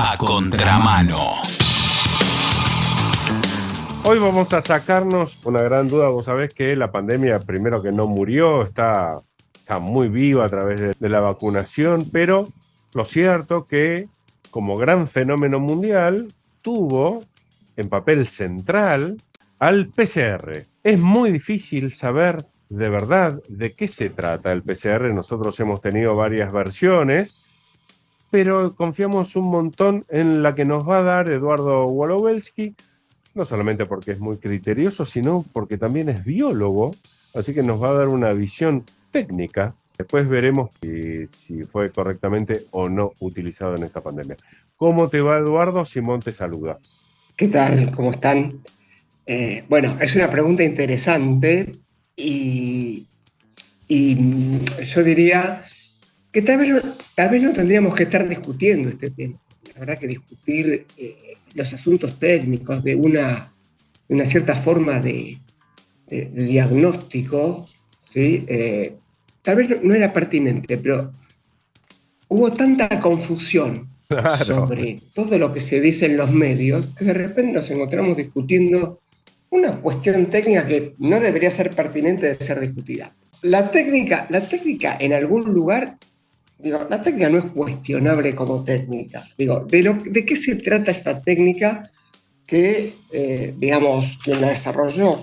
A Contramano. Hoy vamos a sacarnos una gran duda. Vos sabés que la pandemia, primero que no murió, está muy viva a través de la vacunación, pero lo cierto que como gran fenómeno mundial tuvo en papel central al PCR. Es muy difícil saber de verdad de qué se trata el PCR. Nosotros hemos tenido varias versiones, pero confiamos un montón en la que nos va a dar Eduardo Wolowelsky, no solamente porque es muy criterioso, sino porque también es biólogo, así que nos va a dar una visión técnica. Después veremos si fue correctamente o no utilizado en esta pandemia. ¿Cómo te va, Eduardo? Simón te saluda. ¿Qué tal? ¿Cómo están? Bueno, es una pregunta interesante y yo diría que tal vez no tendríamos que estar discutiendo este tema. La verdad que discutir los asuntos técnicos de una cierta forma de diagnóstico, ¿sí? Tal vez no era pertinente, pero hubo tanta confusión sobre todo lo que se dice en los medios que de repente nos encontramos discutiendo una cuestión técnica que no debería ser pertinente de ser discutida. La técnica en algún lugar, la técnica no es cuestionable como técnica. ¿De qué se trata esta técnica que, quien la desarrolló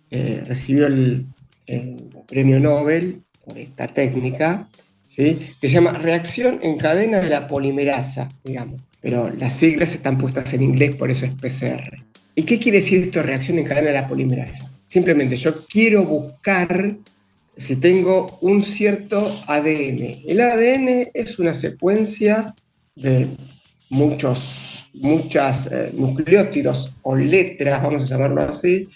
recibió el premio Nobel por esta técnica, ¿sí? Que se llama reacción en cadena de la polimerasa, pero las siglas están puestas en inglés, por eso es PCR. ¿Y qué quiere decir esto, reacción en cadena de la polimerasa? Simplemente yo quiero buscar si tengo un cierto ADN. El ADN es una secuencia de muchos nucleótidos o letras, vamos a llamarlo así,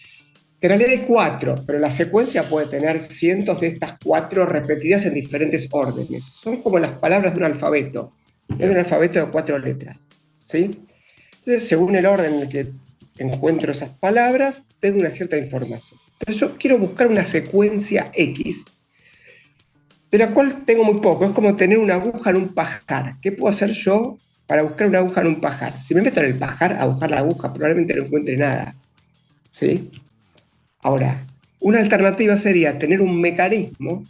que en realidad hay 4, pero la secuencia puede tener cientos de estas 4 repetidas en diferentes órdenes. Son como las palabras de un alfabeto. Es un alfabeto de 4 letras, ¿sí? Entonces, según el orden en el que encuentro esas palabras, tengo una cierta información. Entonces, yo quiero buscar una secuencia X, de la cual tengo muy poco. Es como tener una aguja en un pajar. ¿Qué puedo hacer yo para buscar una aguja en un pajar? Si me meto en el pajar a buscar la aguja, probablemente no encuentre nada, ¿sí? Ahora, una alternativa sería tener un mecanismo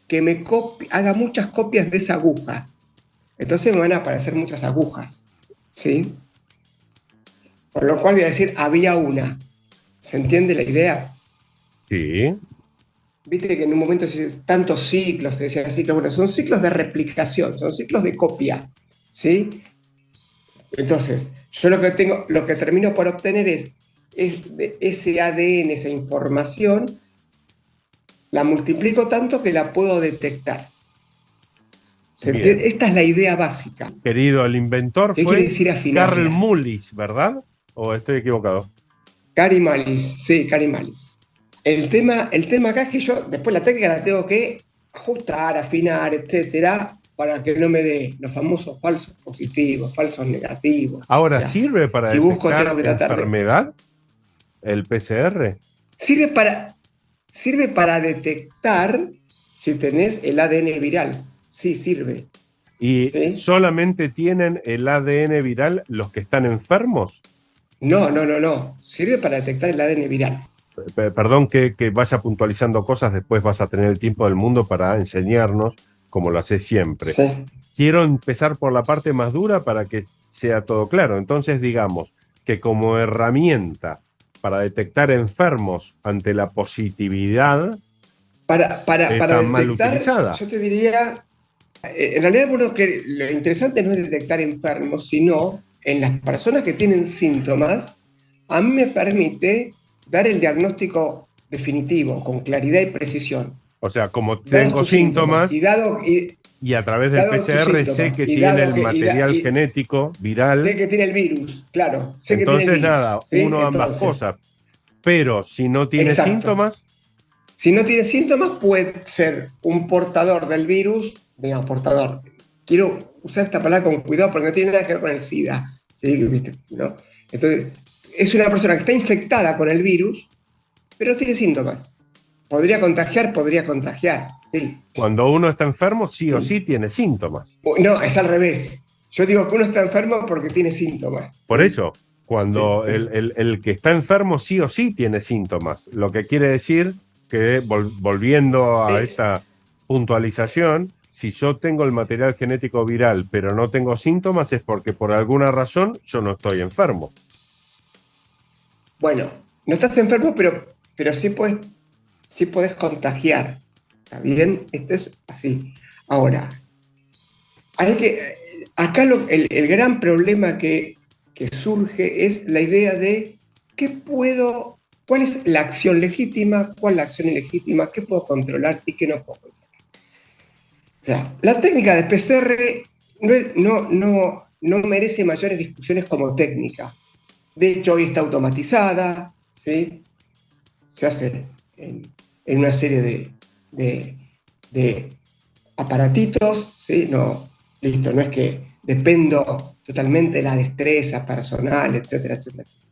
que haga muchas copias de esa aguja. Entonces me van a aparecer muchas agujas, ¿sí? Por lo cual voy a decir, había una. ¿Se entiende la idea? Sí. Viste que en un momento tantos ciclos, se decían ciclos, bueno, son ciclos de replicación, son ciclos de copia, ¿sí? Entonces, yo lo que termino por obtener es ese ADN, esa información, la multiplico tanto que la puedo detectar. Esta es la idea básica. Querido, el inventor ¿Qué fue quiere decir afinarla? Carl Mullis, ¿verdad? ¿O estoy equivocado? Kary Mullis, sí, Kary Mullis. El tema acá es que yo después la técnica la tengo que ajustar, afinar, etcétera, para que no me dé los famosos falsos positivos, falsos negativos. Ahora, ¿sirve para si detectar enfermedad el PCR? Sirve para detectar si tenés el ADN viral. Sí, sirve. ¿Y ¿sí? solamente tienen el ADN viral los que están enfermos? No. Sirve para detectar el ADN viral. Perdón que vaya puntualizando cosas, después vas a tener el tiempo del mundo para enseñarnos, como lo haces siempre. Sí. Quiero empezar por la parte más dura para que sea todo claro. Entonces, digamos que como herramienta para detectar enfermos ante la positividad, para mal detectar, utilizada. yo te diría, en realidad que lo interesante no es detectar enfermos, sino en las personas que tienen síntomas, a mí me permite dar el diagnóstico definitivo, con claridad y precisión. O sea, como tengo síntomas y a través del PCR sé que tiene el material genético viral. Sé que tiene el virus, claro. Entonces, nada, uno ambas cosas. Pero si no tiene síntomas. Si no tiene síntomas, puede ser un portador del virus, portador. Quiero usar esta palabra con cuidado porque no tiene nada que ver con el SIDA. ¿Sí? ¿No? Entonces, es una persona que está infectada con el virus, pero tiene síntomas. Podría contagiar, sí. Cuando uno está enfermo, sí o sí tiene síntomas. No, es al revés. Yo digo que uno está enfermo porque tiene síntomas. Por ¿Sí? eso, cuando Sí, el que está enfermo sí o sí tiene síntomas, lo que quiere decir que, volviendo a es- esta puntualización, si yo tengo el material genético viral pero no tengo síntomas es porque por alguna razón yo no estoy enfermo. bueno, no estás enfermo, pero sí puedes contagiar. ¿Está bien? Esto es así. Ahora, hay que, acá el gran problema que surge es la idea de cuál es la acción legítima, cuál es la acción ilegítima, qué puedo controlar y qué no puedo controlar. O sea, la técnica de PCR no merece mayores discusiones como técnica. De hecho, hoy está automatizada, ¿sí? Se hace en una serie de, de aparatitos, ¿sí? No, listo, no es que dependo totalmente de la destreza personal, etcétera, etcétera, etcétera.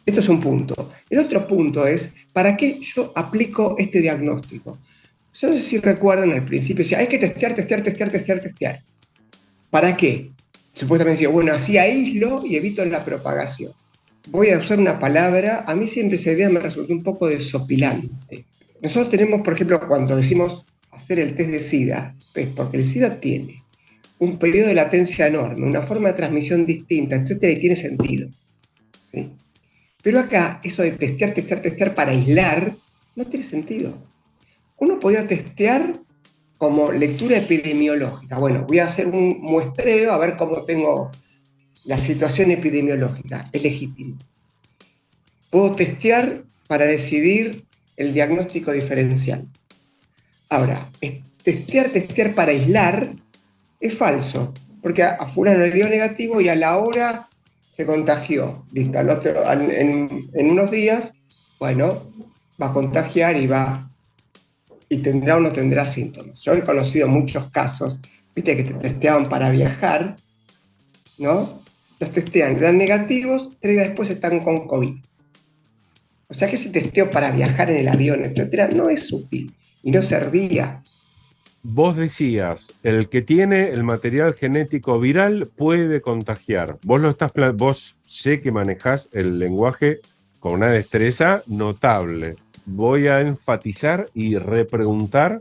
Esto es un punto. El otro punto es, ¿para qué yo aplico este diagnóstico? Yo no sé si recuerdan al principio, decía, hay que testear, testear, testear, testear, testear. ¿Para qué? Supuestamente decía, bueno, así aíslo y evito la propagación. Voy a usar una palabra, a mí siempre esa idea me resultó un poco desopilante. Nosotros tenemos, por ejemplo, cuando decimos hacer el test de SIDA, es porque el SIDA tiene un periodo de latencia enorme, una forma de transmisión distinta, etcétera, y tiene sentido. ¿Sí? Pero acá, eso de testear, testear, testear para aislar, no tiene sentido. Uno podía testear como lectura epidemiológica. Bueno, voy a hacer un muestreo a ver cómo tengo la situación epidemiológica. Es legítimo. Puedo testear para decidir el diagnóstico diferencial. Ahora, testear para aislar es falso, porque a fulano le dio negativo y a la hora se contagió. Listo, en unos días, bueno, va a contagiar y tendrá o no tendrá síntomas. Yo he conocido muchos casos, viste, que te testeaban para viajar, ¿no? Los testean, dan negativos, 3 días después están con COVID. O sea que ese testeo para viajar en el avión, etcétera, no es útil y no servía. Vos decías, el que tiene el material genético viral puede contagiar. Vos sé que manejás el lenguaje con una destreza notable. Voy a enfatizar y repreguntar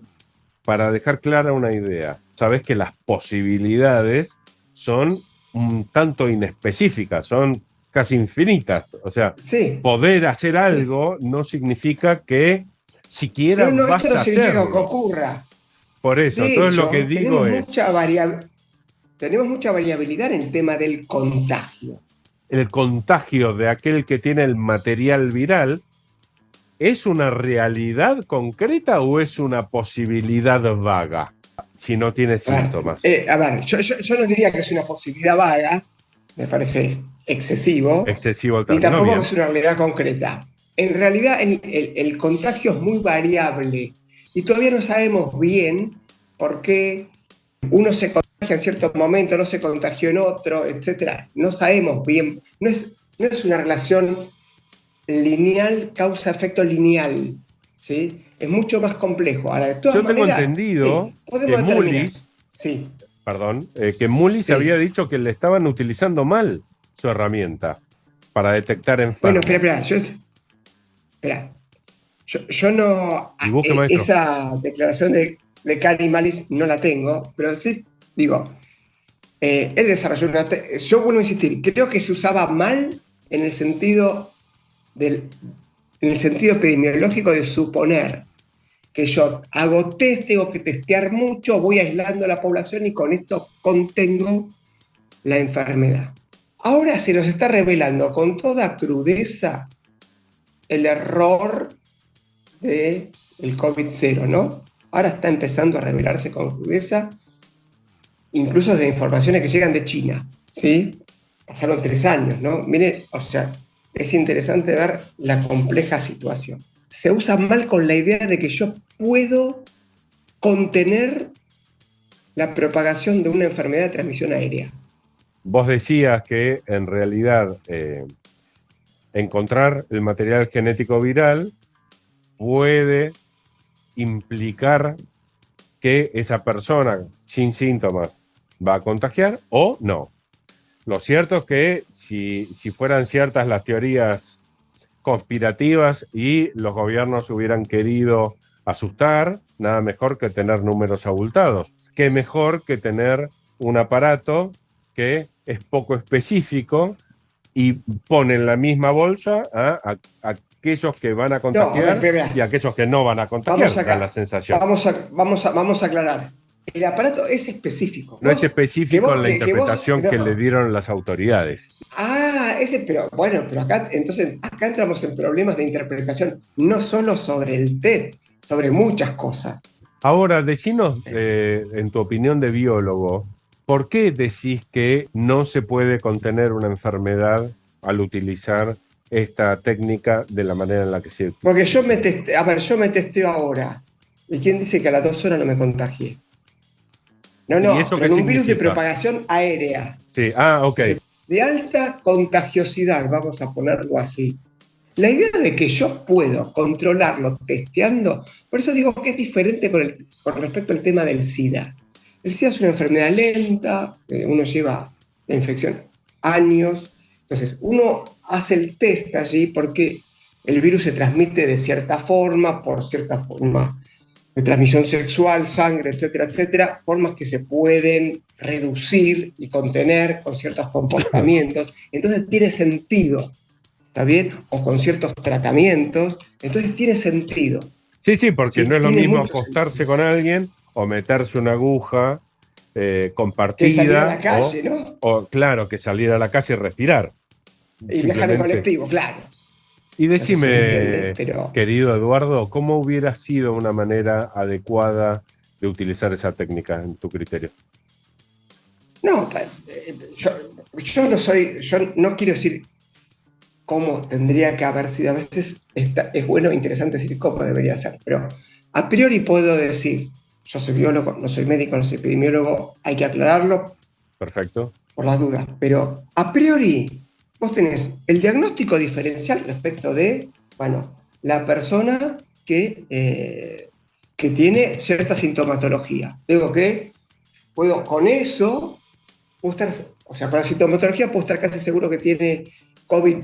para dejar clara una idea. Sabés que las posibilidades son un tanto inespecíficas, son casi infinitas. O sea, Sí, poder hacer sí. algo no significa que siquiera No, esto vas no a significa que hacerlo. ocurra. Por eso, De entonces lo que hecho, digo es, tenemos mucha variabilidad en el tema del contagio. el contagio de aquel que tiene el material viral, ¿es una realidad concreta o es una posibilidad vaga si no tiene síntomas? Yo no diría que es una posibilidad vaga, me parece excesivo, Excesivo el ni término, tampoco que bien. es una realidad concreta. En realidad el contagio es muy variable y todavía no sabemos bien por qué uno se contagia en cierto momento, no se contagió en otro, etcétera. No sabemos bien, no es una relación lineal, causa-efecto lineal, ¿sí? Es mucho más complejo. Ahora, de todas Yo tengo maneras, entendido sí, que podemos determinar. Mullis, Sí, que Mullis había sí. dicho que le estaban utilizando mal su herramienta para detectar Bueno, enfermos. espera. Yo no, Dibuje, maestro. esa declaración de Cari Malis no la tengo, pero sí, digo, él desarrolló yo vuelvo a insistir, creo que se usaba mal en el sentido en el sentido epidemiológico de suponer que yo hago test, tengo que testear mucho, voy aislando a la población y con esto contengo la enfermedad. Ahora se nos está revelando con toda crudeza el error del COVID-0, ¿no? Ahora está empezando a revelarse con crudeza, incluso de informaciones que llegan de China, ¿sí? Pasaron 3 años, ¿no? Miren, o sea, es interesante ver la compleja situación. Se usa mal con la idea de que yo puedo contener la propagación de una enfermedad de transmisión aérea. Vos decías que en realidad encontrar el material genético viral puede implicar que esa persona sin síntomas va a contagiar o no. Lo cierto es que si fueran ciertas las teorías conspirativas y los gobiernos hubieran querido asustar, nada mejor que tener números abultados. Qué mejor que tener un aparato que es poco específico y pone en la misma bolsa a aquellos que van a contagiar y a aquellos que no van a contagiar, da la sensación. Vamos a aclarar. El aparato es específico. No es específico en la interpretación que le dieron las autoridades. Pero acá entramos en problemas de interpretación, no solo sobre el test, sobre muchas cosas. Ahora, decinos, en tu opinión de biólogo, ¿por qué decís que no se puede contener una enfermedad al utilizar esta técnica de la manera en la que se utiliza? Porque yo me testeo ahora. ¿Y quién dice que a las 2 horas no me contagié? No, pero en un virus de propagación aérea. Sí, ok. De alta contagiosidad, vamos a ponerlo así. La idea de que yo puedo controlarlo testeando, por eso digo que es diferente con respecto al tema del SIDA. El SIDA es una enfermedad lenta, uno lleva la infección años, entonces uno hace el test allí porque el virus se transmite de cierta forma, por cierta forma de transmisión sexual, sangre, etcétera, etcétera, formas que se pueden reducir y contener con ciertos comportamientos, entonces tiene sentido, ¿está bien? O con ciertos tratamientos, entonces tiene sentido. Sí, porque no es lo mismo acostarse con alguien o meterse una aguja compartida. Que salir a la calle, ¿no? O claro, que salir a la calle y respirar. Y viajar en colectivo, claro. Y decime, querido Eduardo, ¿cómo hubiera sido una manera adecuada de utilizar esa técnica en tu criterio? No, yo no quiero decir cómo tendría que haber sido. A veces es bueno e interesante decir cómo debería ser, pero a priori puedo decir, yo soy biólogo, no soy médico, no soy epidemiólogo, hay que aclararlo. Perfecto. Por las dudas, pero a priori vos tenés el diagnóstico diferencial respecto de, la persona que tiene cierta sintomatología. Digo que con eso, con la sintomatología puedo estar casi seguro que tiene COVID,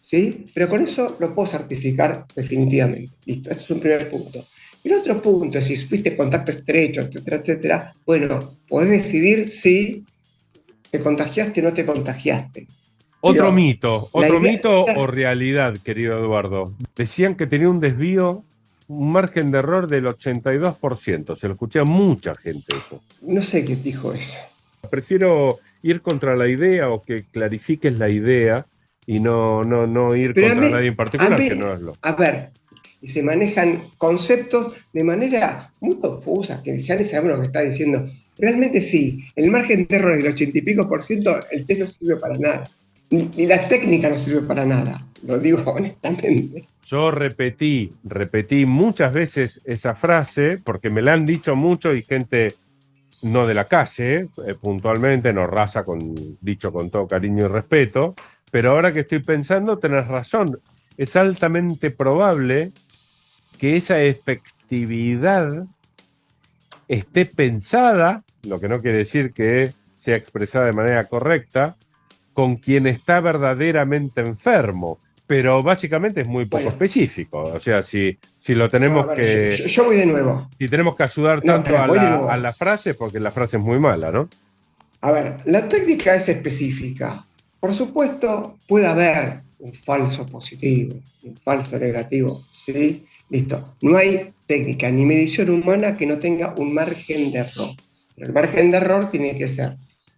¿sí? Pero con eso lo puedo certificar definitivamente. Listo, este es un primer punto. El otro punto es si fuiste contacto estrecho, etcétera, etcétera, podés decidir si te contagiaste o no te contagiaste. Otro mito o realidad, querido Eduardo. Decían que tenía un desvío, un margen de error del 82%. Se lo escuché a mucha gente eso. No sé qué dijo eso. Prefiero ir contra la idea o que clarifiques la idea y no ir contra nadie en particular, que no es lo. A ver, y se manejan conceptos de manera muy confusa, que ya ni sabemos lo que está diciendo. Realmente sí, el margen de error es del 80 y pico %, el test no sirve para nada. Ni la técnica no sirve para nada, lo digo honestamente. Yo repetí muchas veces esa frase, porque me la han dicho mucho y gente no de la calle, puntualmente, no raza, dicho con todo cariño y respeto, pero ahora que estoy pensando, tenés razón, es altamente probable que esa efectividad esté pensada, lo que no quiere decir que sea expresada de manera correcta, con quien está verdaderamente enfermo, pero básicamente es muy poco específico. O sea, si lo tenemos yo voy de nuevo. Si tenemos que ayudar tanto a la frase, porque la frase es muy mala, ¿no? A ver, la técnica es específica. Por supuesto, puede haber un falso positivo, un falso negativo, ¿sí? Listo. No hay técnica ni medición humana que no tenga un margen de error. Pero el margen de error tiene que ser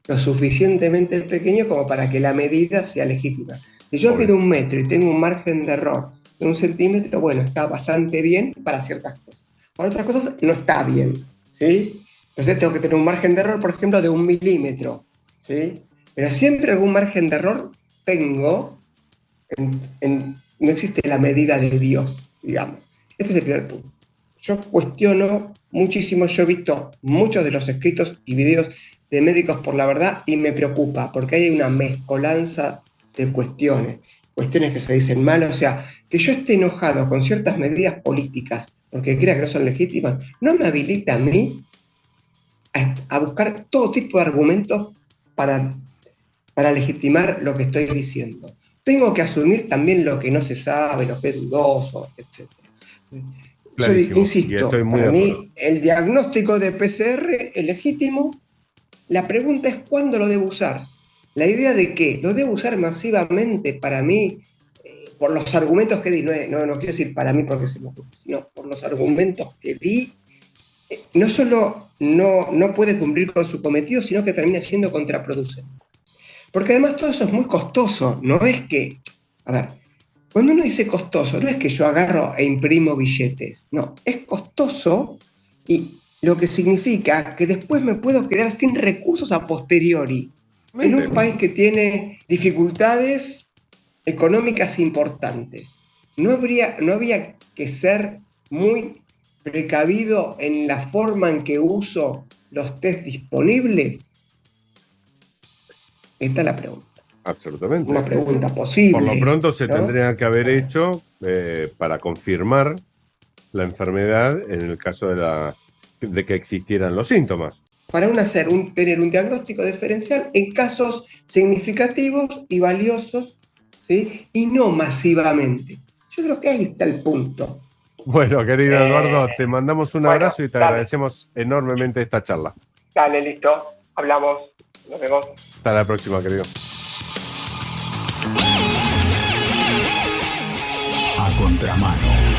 lo suficientemente pequeño como para que la medida sea legítima. Si yo mido 1 metro y tengo un margen de error de 1 centímetro, está bastante bien para ciertas cosas. Para otras cosas no está bien, ¿sí? Entonces tengo que tener un margen de error, por ejemplo, de 1 milímetro, ¿sí? Pero siempre algún margen de error tengo, no existe la medida de Dios, digamos. Este es el primer punto. Yo cuestiono muchísimo, yo he visto muchos de los escritos y videos de Médicos por la Verdad y me preocupa, porque hay una mezcolanza de cuestiones que se dicen mal, o sea, que yo esté enojado con ciertas medidas políticas porque crea que no son legítimas, no me habilita a mí a buscar todo tipo de argumentos para legitimar lo que estoy diciendo. Tengo que asumir también lo que no se sabe, lo que es dudoso, etc. Yo insisto, para mí el diagnóstico de PCR es legítimo. La pregunta es cuándo lo debo usar. La idea de que lo debo usar masivamente, para mí, por los argumentos que di, no quiero decir para mí porque se me ocurre, sino por los argumentos que di, no solo no puede cumplir con su cometido, sino que termina siendo contraproducente. Porque además todo eso es muy costoso. No es que, a ver, cuando uno dice costoso, no es que yo agarro e imprimo billetes. No, es costoso y lo que significa que después me puedo quedar sin recursos a posteriori. En un país que tiene dificultades económicas importantes. No había que ser muy precavido en la forma en que uso los test disponibles. Esta es la pregunta. Absolutamente. Una pregunta posible. Por lo pronto se tendría que haber hecho para confirmar la enfermedad en el caso de que existieran los síntomas. Para tener un diagnóstico diferencial en casos significativos y valiosos, ¿sí? Y no masivamente. Yo creo que ahí está el punto. Bueno, querido Eduardo, te mandamos un abrazo y te agradecemos enormemente esta charla. Dale, listo. Hablamos. Nos vemos. Hasta la próxima, querido. A contramano.